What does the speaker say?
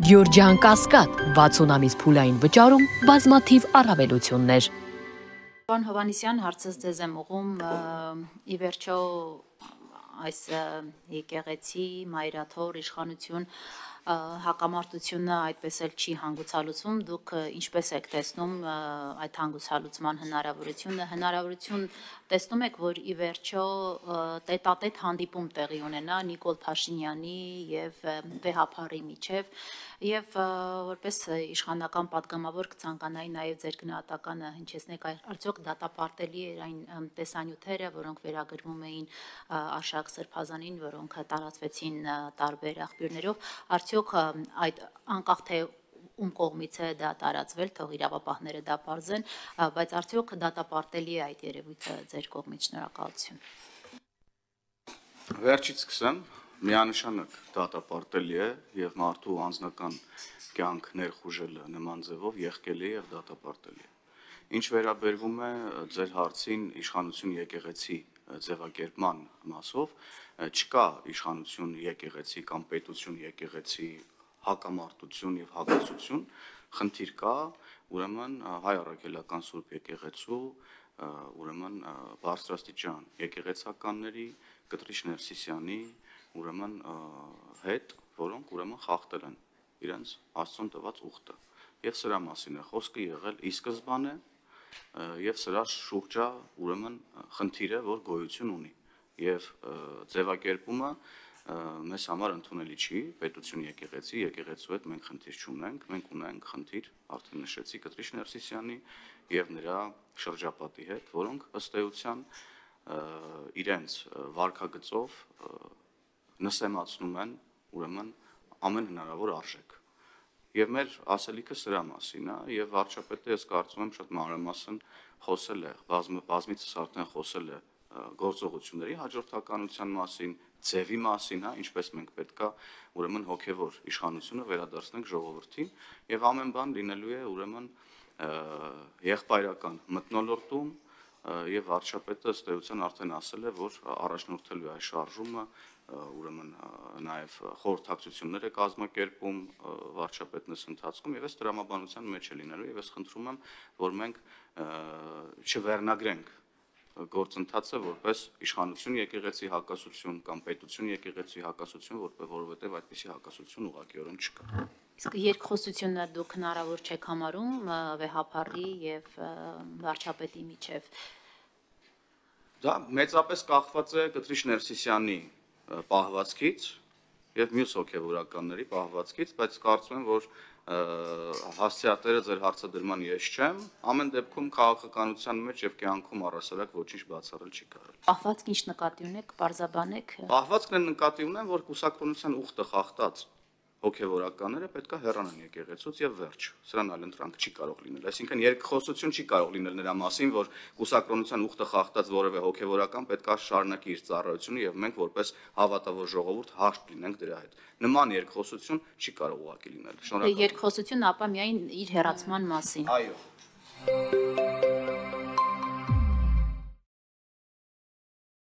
Գյորջյան Կասկադ 60 ամիս փուլային վճարում բազմաթիվ առավելություններ։ Պարոն Հովհաննիսյան, հարցս ձեզ եմ ուղղում, ի վերջո այս եկեղեցի, մայրաթոր, իշխանություն հակամարտությունը այդպես էլ չի հանգուցալուծում, դուք ինչպես եք տեսնում այդ հանգուցալուծման հնարավորություն տեսնում եք, որ ի վերջո տետատետ հանդիպում տեղի ունենա Նիկոլ Փաշինյանի եւ Վեհափարի միջև եւ որպես իշխանական падգամավոր կցանկանայի նաեւ ձեր գնահատականը հնչեցնեք, արդյոք դատապարտելի էր այն տեսանյութերը, որոնք վերագրվում էին Արշակ Սրբազանին, որոնք տարածվեցին տարբեր աղբյուրներով, արդյոք այդ անկախ թե ում կողմից է դա տարածվել, թող իրավապահները դա պարզեն, բայց արդյոք դատապարտելի է այդ երևույթը ձեր կողմից, շնորհակալություն։ Վերջից սկսեմ, միանշանակ դատապարտելի է եւ մարդու անձնական կյանք ներխուժելը նման ձևով եղկելի եւ դատապարտելի է։ Ինչ վերաբերվում է ձեր հարցին իշխանություն եկեղեցի ձևակերպման մասով, չկա իշխանություն եկեղեցի կամ պետություն եկեղեցի հակամարտություն եւ հակասություն, խնդիր կա, ուրեմն հայ առաքելական Սուրբ եկեղեցու, ուրեմն բարձրաստիճան եկեղեցականների, Կտրիչ Ներսիսյանի, ուրեմն հետ, որոնք ուրեմն խախտել են իրենց Աստծուն տված ուխտը։ Եվ սրա մասին է խոսքը եղել ի սկզբանե, եւ սրա շուրջա ուրեմն խնդիրը, որ գոյություն ունի, եւ ձևակերպումը մեզ համար ընդունելի չի, պետություն եկեղեցու հետ մենք խնդիր չունենք, մենք ունենք խնդիր, արդեն նշեցի Կտրիչ Ներսիսյանի եւ նրա շրջապատի հետ, որոնք ըստ էության իրենց վարքագծով նսեմացնում են ուրեմն ամեն հնարավոր արժեք։ Եվ մեր ասելիքը սրա մասին է, եւ վարչապետը ես կարծում եմ շատ մանրամասն խոսել է, բազմիցս արդեն խոսել է գործողությունների հաջորդականության մասին, ձևի մասին, ինչպես մենք պետքա ուրեմն հոգևոր իշխանությունը վերադարձնենք ժողովրդին, եւ ամեն բան լինելու է ուրեմն եղբայրական մթնոլորտում, եւ վարչապետը ըստ էության արդեն ասել է, որ առաջնորդելու է այս շարժումը, ուրեմն նաեւ խորհրդակցություններ է կազմակերպում վարչապետն այս ընթացքում եւ այս տրամաբանության մեջ է լինելու եւ ես խնդրում եմ, որ մենք չվերնագրենք գործընթացը որպես իշխանություն եկեղեցի հակասություն կամ պետություն եկեղեցի հակասություն, որովհետեւ այդպիսի հակասություն ուղղակիորեն չկա։ Իսկ երկխոսությունը դուք հնարավոր չեք համարում Վեհափարի եւ վարչապետի միջև։ Դա մեծապես կախված է Կտրիչ Ներսիսյանի պահվածքից եւ մյուս հոգեվորականների պահվածքից, բայց կարծում եմ, որ հասցեատերը ձեր հարցադրման ես չեմ, ամեն դեպքում քաղաքականության մեջ եւ կյանքում առասարակ ոչինչ բացառել չի կարելի։ Պահվածք ինչ նկատի ունեք, պարզաբանեք։ Պահվածքն են նկատի ունեմ, որ կուսակրոնության ուխտը խախտած հոգեվորականները պետք է հեռանան եկեղեցուց եւ վերջ։ Սրան այլ ընտրանք չի կարող լինել։ Այսինքն երկխոսություն չի կարող լինել նրա մասին, որ կուսակրոնության ուխտը խախտած որևէ հոգեվորական պետք է շարունակի իր ծառայությունը եւ մենք որպես հավատավոր ժողովուրդ հաշտ լինենք դրա հետ։ Նման երկխոսություն չի կարող ուղղակի լինել։ Շնորհակալ եմ։ Երկխոսություն ապա միայն իր հեռացման մասին։ Այո։